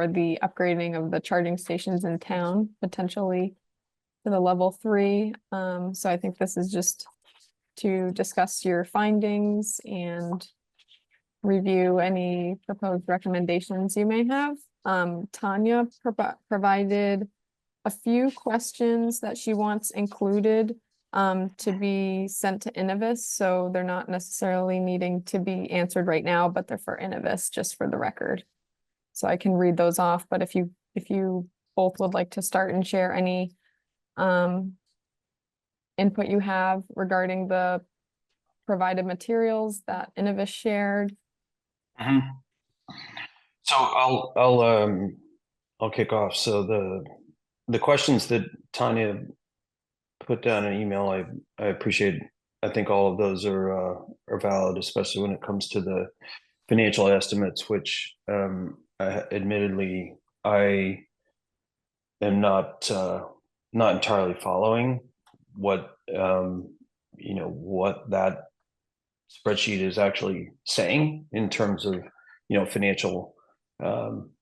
for the upgrading of the charging stations in town, potentially to the level 3. So I think this is just to discuss your findings and review any proposed recommendations you may have. Tanya provided a few questions that she wants included to be sent to Innovis, so they're not necessarily needing to be answered right now, but they're for Innovis, just for the record. So I can read those off, but if you both would like to start and share any input you have regarding the provided materials that Innovis shared. Mm-hmm. So I'll kick off. So the questions that Tanya put down in email, I appreciate. I think all of those are valid, especially when it comes to the financial estimates, which admittedly I am not entirely following what what that spreadsheet is actually saying in terms of financial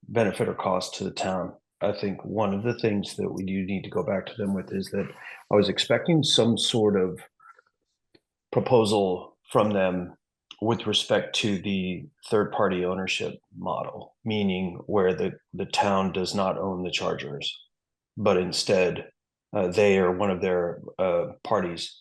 benefit or cost to the town. I think one of the things that we do need to go back to them with is that I was expecting some sort of proposal from them with respect to the third-party ownership model, meaning where the town does not own the chargers, but instead they or one of their parties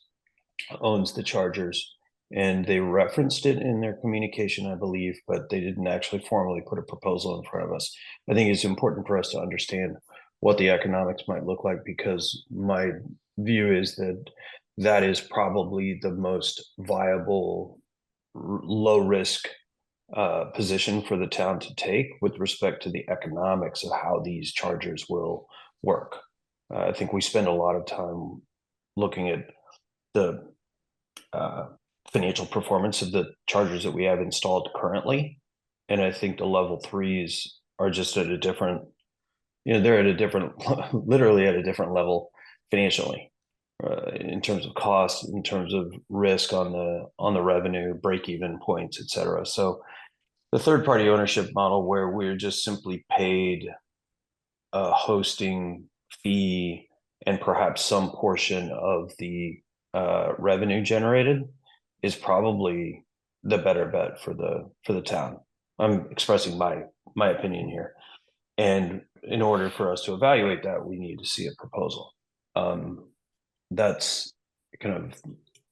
owns the chargers. And they referenced it in their communication, I believe, but they didn't actually formally put a proposal in front of us. I think it's important for us to understand what the economics might look like, because my view is that that is probably the most viable, low risk position for the town to take with respect to the economics of how these chargers will work. I think we spend a lot of time looking at the financial performance of the chargers that we have installed currently. And I think the level 3s are just at a different, they're at a different, literally at a different level financially, in terms of cost, in terms of risk on the revenue, break even points, et cetera. So the third party ownership model, where we're just simply paid a hosting fee and perhaps some portion of the revenue generated, is probably the better bet for the town. I'm expressing my opinion here, and in order for us to evaluate that, we need to see a proposal. That's kind of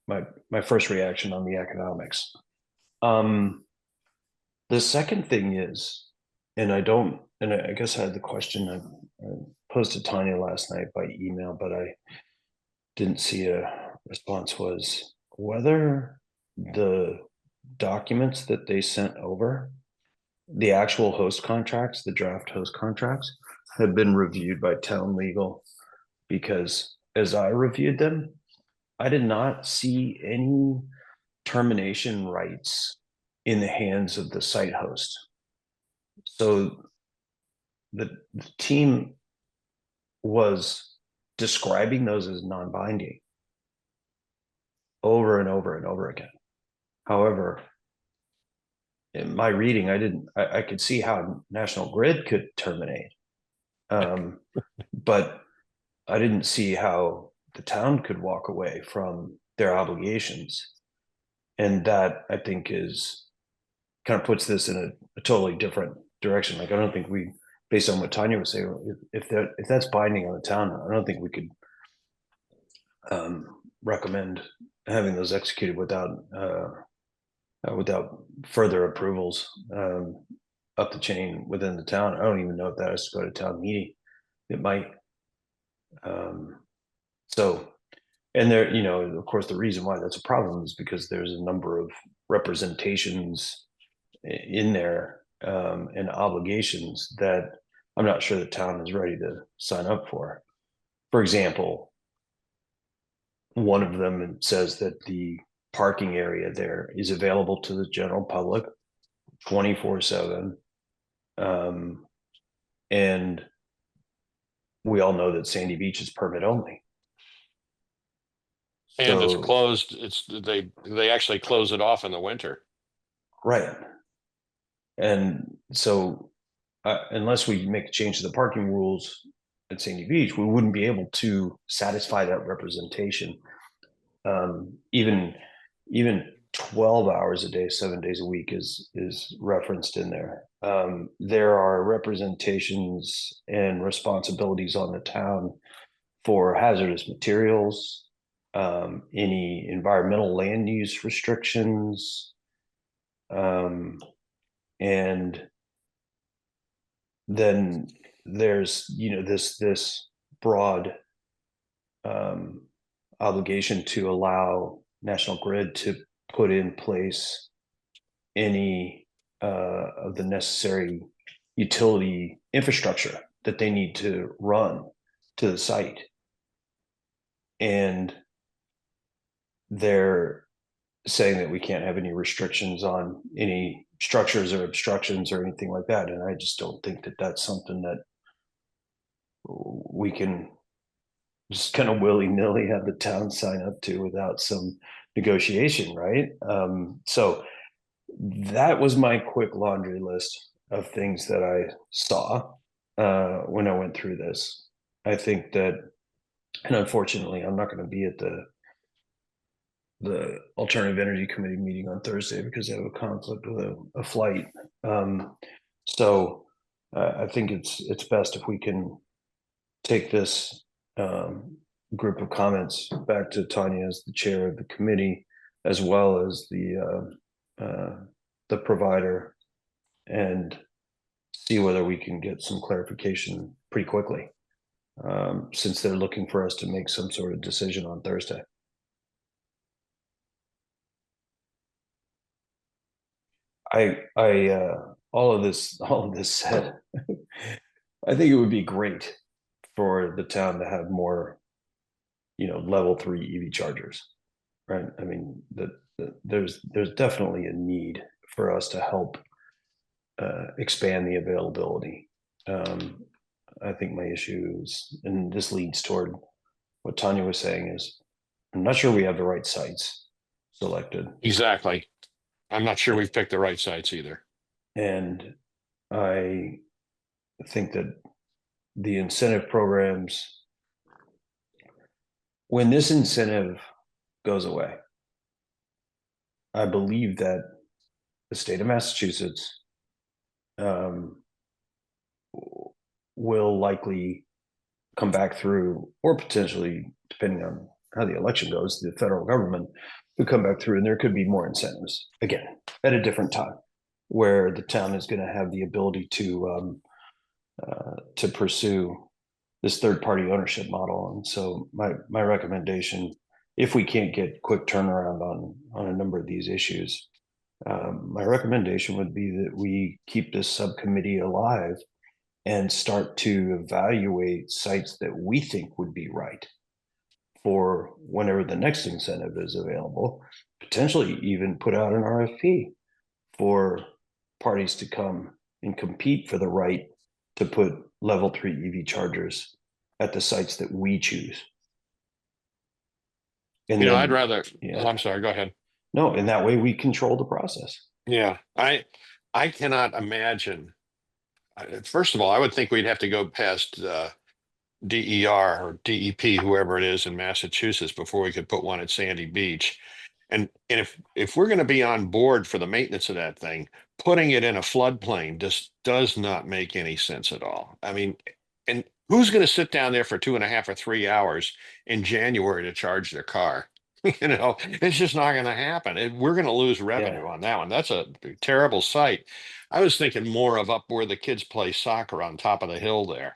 my first reaction on the economics. The second thing is, and I guess I had the question I posed to Tanya last night by email, but I didn't see a response, was whether the documents that they sent over, the actual host contracts, the draft host contracts, have been reviewed by town legal. Because as I reviewed them, I did not see any termination rights in the hands of the site host. So the team was describing those as non-binding over and over and over again. However, in my reading, I could see how National Grid could terminate, but I didn't see how the town could walk away from their obligations. And that, I think, is kind of puts this in a totally different direction. Like, I don't think we, based on what Tanya was saying, if that's binding on the town, I don't think we could recommend having those executed without further approvals up the chain within the town. I don't even know if that has to go to town meeting. It might. So, and there, of course, the reason why that's a problem is because there's a number of representations in there and obligations that I'm not sure the town is ready to sign up for. For example, one of them says that the parking area there is available to the general public 24/7. And we all know that Sandy Beach is permit only. And it's closed. They actually close it off in the winter. Right. And so unless we make a change to the parking rules at Sandy Beach, we wouldn't be able to satisfy that representation. Even 12 hours a day, 7 days a week is referenced in there. There are representations and responsibilities on the town for hazardous materials, any environmental land use restrictions, and then there's this broad obligation to allow National Grid to put in place any of the necessary utility infrastructure that they need to run to the site. And they're saying that we can't have any restrictions on any structures or obstructions or anything like that. And I just don't think that that's something that we can just kind of willy-nilly have the town sign up to without some negotiation, right? So that was my quick laundry list of things that I saw when I went through this. I think that, and unfortunately, I'm not going to be at the Alternative Energy Committee meeting on Thursday because I have a conflict with a flight. So I think it's best if we can take this group of comments back to Tanya as the chair of the committee, as well as the provider, and see whether we can get some clarification pretty quickly, since they're looking for us to make some sort of decision on Thursday. All of this said, I think it would be great for the town to have more, level 3 EV chargers, right? I mean, there's definitely a need for us to help expand the availability. I think my issue is, and this leads toward what Tanya was saying, is I'm not sure we have the right sites selected. Exactly. I'm not sure we've picked the right sites either. And I think that the incentive programs, when this incentive goes away, I believe that the state of Massachusetts will likely come back through, or potentially, depending on how the election goes, the federal government could come back through, and there could be more incentives again at a different time, where the town is going to have the ability to pursue this third-party ownership model. And so my recommendation, if we can't get quick turnaround on a number of these issues, my recommendation would be that we keep this subcommittee alive and start to evaluate sites that we think would be right for whenever the next incentive is available, potentially even put out an RFP for parties to come and compete for the right to put level 3 EV chargers at the sites that we choose. And then, I'd rather, yeah. oh, I'm sorry, go ahead. No, and that way we control the process. Yeah, I cannot imagine. First of all, I would think we'd have to go past DER or DEP, whoever it is in Massachusetts, before we could put one at Sandy Beach. And if we're going to be on board for the maintenance of that thing, putting it in a floodplain just does not make any sense at all. I mean, and who's going to sit down there for 2.5 or 3 hours in January to charge their car? It's just not going to happen. We're going to lose revenue on that one. That's a terrible sight. I was thinking more of up where the kids play soccer on top of the hill there,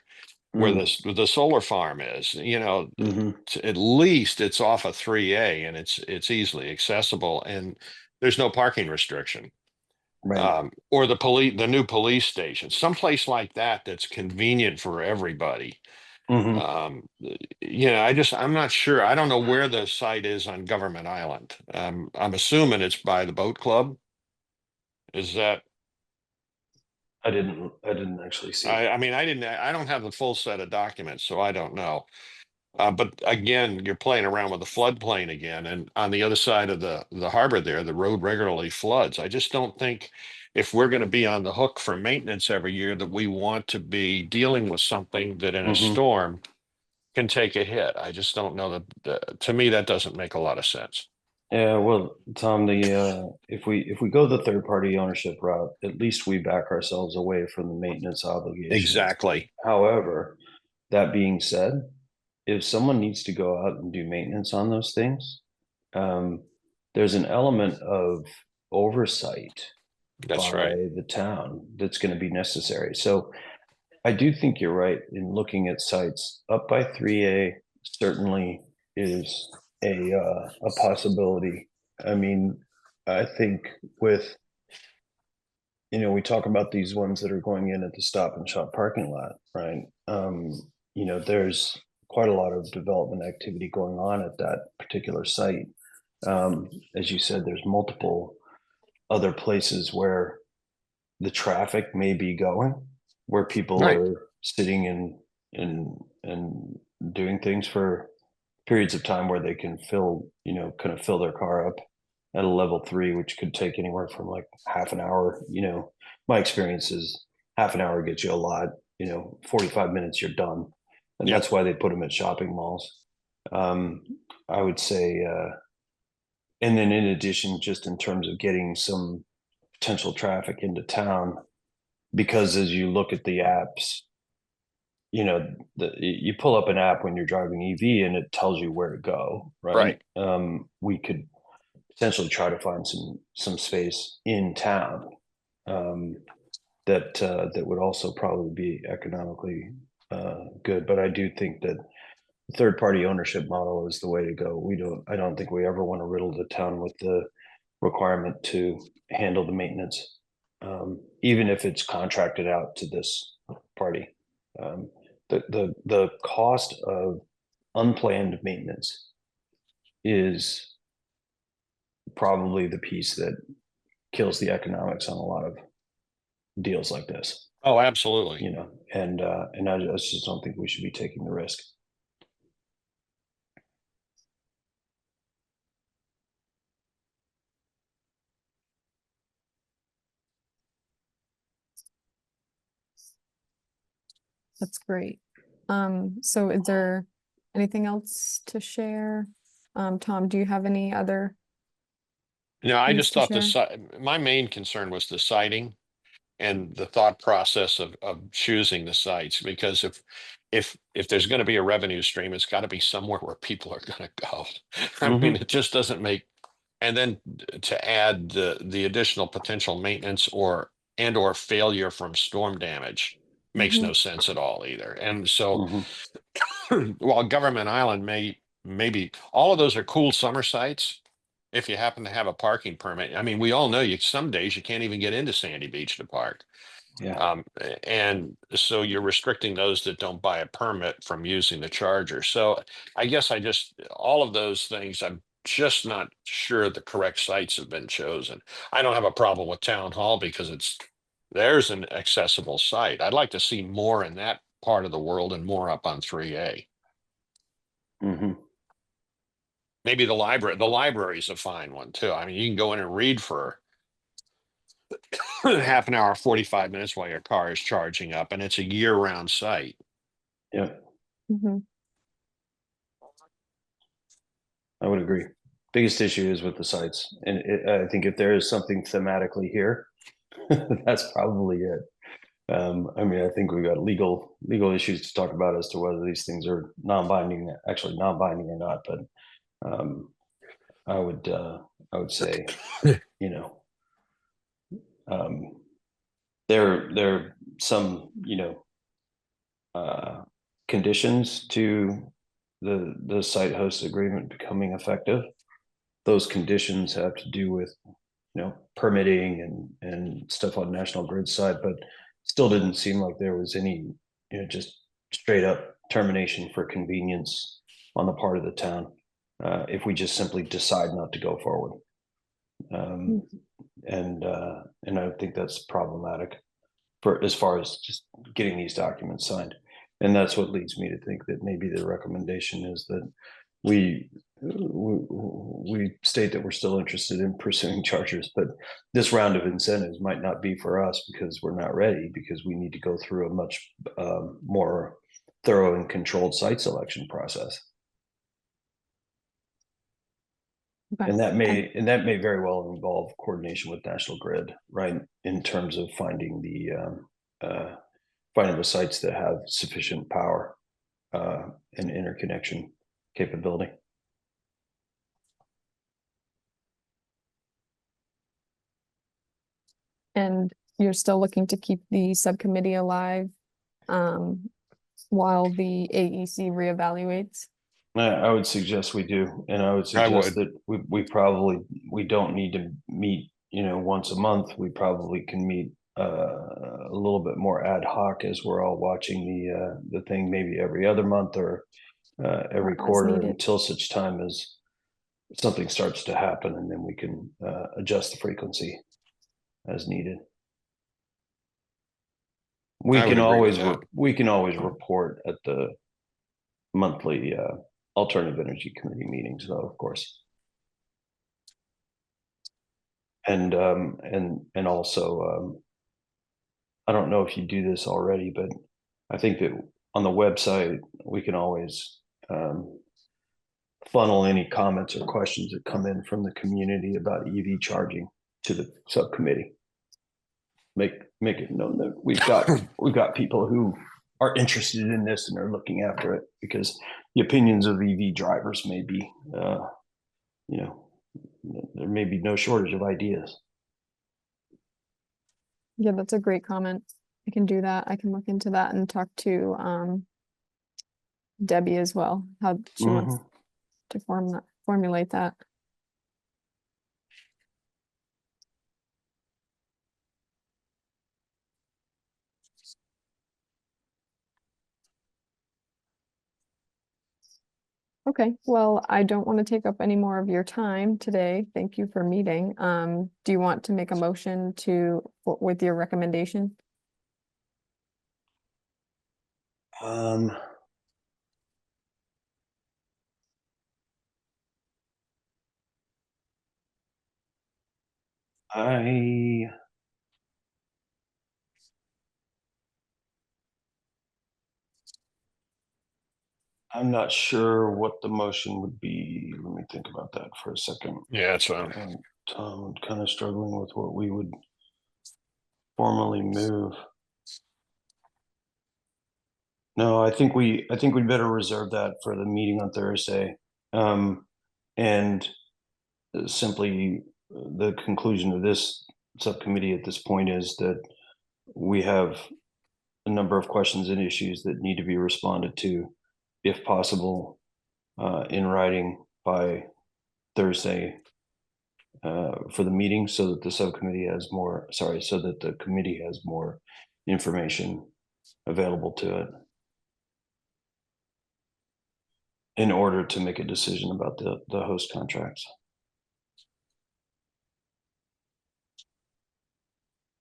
where the solar farm is. At least it's off of 3A and it's easily accessible, and there's no parking restriction. Right. Or the new police station, someplace like that that's convenient for everybody. I'm not sure. I don't know where the site is on Government Island. I'm assuming it's by the boat club. Is that? I didn't actually see. I don't have the full set of documents, so I don't know. But again, you're playing around with the floodplain again, and on the other side of the harbor there, the road regularly floods. I just don't think if we're going to be on the hook for maintenance every year, that we want to be dealing with something that in a Mhm. storm can take a hit. I just don't know that, to me, that doesn't make a lot of sense. Yeah, well, Tom, if we go the third party ownership route, at least we back ourselves away from the maintenance obligation. Exactly. However, that being said, if someone needs to go out and do maintenance on those things, there's an element of oversight That's by right. the town that's going to be necessary. So I do think you're right in looking at sites up by 3A certainly is a possibility. I mean, I think with, we talk about these ones that are going in at the Stop and Shop parking lot, right? There's quite a lot of development activity going on at that particular site. As you said, there's multiple other places where the traffic may be going, where people Right. are sitting and doing things for periods of time where they can kind of fill their car up at a level 3, which could take anywhere from like half an hour. My experience is half an hour gets you a lot. 45 minutes you're done, and Yep. that's why they put them at shopping malls. Um, I would say, and then in addition, just in terms of getting some potential traffic into town, because as you look at the apps, you pull up an app when you're driving EV and it tells you where to go, right? Right. We could potentially try to find some space in town, that would also probably be economically good. But I do think that third party ownership model is the way to go. I don't think we ever want to riddle the town with the requirement to handle the maintenance, even if it's contracted out to this party. The cost of unplanned maintenance is probably the piece that kills the economics on a lot of deals like this. Oh, absolutely. And I just don't think we should be taking the risk. That's great. So is there anything else to share? Tom, do you have any other I things just to thought share? my main concern was the siting and the thought process of choosing the sites, because if there's going to be a revenue stream, it's got to be somewhere where people are going to go. I mean, Mm-hmm. it just doesn't make. And then to add the additional potential maintenance or failure from storm damage makes Mhm. no sense at all either. And so Mm-hmm. while Government Island maybe all of those are cool summer sites, if you happen to have a parking permit. I mean, we all know some days you can't even get into Sandy Beach to park. Yeah. And so you're restricting those that don't buy a permit from using the charger. So I guess all of those things, I'm just not sure the correct sites have been chosen. I don't have a problem with Town Hall because there's an accessible site. I'd like to see more in that part of the world and more up on 3A. Mm-hmm. Maybe the library's a fine one too. I mean, you can go in and read for half an hour, 45 minutes while your car is charging up, and it's a year-round site. Yeah, Mhm. I would agree. Biggest issue is with the sites, and I think if there is something thematically here, that's probably it. I mean, I think we've got legal issues to talk about as to whether these things are actually non-binding or not. But um, I would say, you know, um, there are some, conditions to the site host agreement becoming effective. Those conditions have to do with, permitting and stuff on National Grid side, but still didn't seem like there was any, just straight up termination for convenience on the part of the town, if we just simply decide not to go forward. Um, and I think that's problematic for as far as just getting these documents signed. And that's what leads me to think that maybe the recommendation is that we state that we're still interested in pursuing chargers, but this round of incentives might not be for us because we're not ready, because we need to go through a much more thorough and controlled site selection process. Okay. And that may very well involve coordination with National Grid, right? In terms of finding the sites that have sufficient power and interconnection capability. And you're still looking to keep the subcommittee alive while the AEC reevaluates? I would suggest we do, and I would suggest that we don't need to meet, once a month. We probably can meet a little bit more ad hoc as we're all watching the thing, maybe every other month or every Or as quarter, needed. until such time as something starts to happen, and then we can adjust the frequency as needed. We I would can agree with always report at the monthly Alternative Energy Committee meetings, though, of course. And also, I don't know if you do this already, but I think that on the website we can always funnel any comments or questions that come in from the community about EV charging to the subcommittee. Make it known that we've got people who are interested in this and are looking after it, because the opinions of EV drivers may be, there may be no shortage of ideas. Yeah, that's a great comment. I can do that. I can look into that and talk to Debbie as well, how she wants to formulate that. Okay, well, I don't want to take up any more of your time today. Thank you for meeting. Do you want to make a motion with your recommendation? I'm not sure what the motion would be. Let me think about that for a second. Yeah, that's fine. Tom, I'm kind of struggling with what we would formally move. No, I think we better reserve that for the meeting on Thursday. And simply the conclusion of this subcommittee at this point is that we have a number of questions and issues that need to be responded to, if possible, in writing by Thursday for the meeting, so that the subcommittee has more, so that the committee has more information available to it in order to make a decision about the host contracts.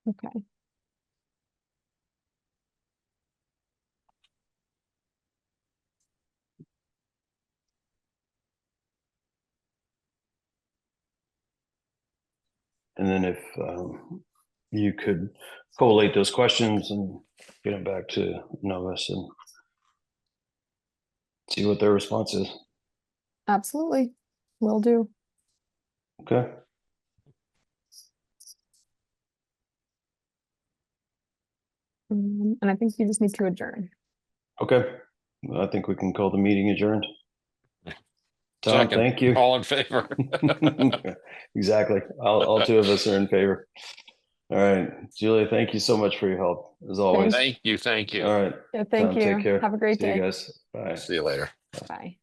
Okay. And then if you could collate those questions and get them back to Novus and see what their response is. Absolutely. Will do. Okay. And I think you just need to adjourn. Okay. I think we can call the meeting adjourned. Tom, Second. thank you. All in favor? Exactly. All two of us are in favor. All right. Julia, thank you so much for your help, as always. Thank you. All right. Yeah, thank Tom, you. take care. Have a great See day. you guys. Bye. See you later. Bye.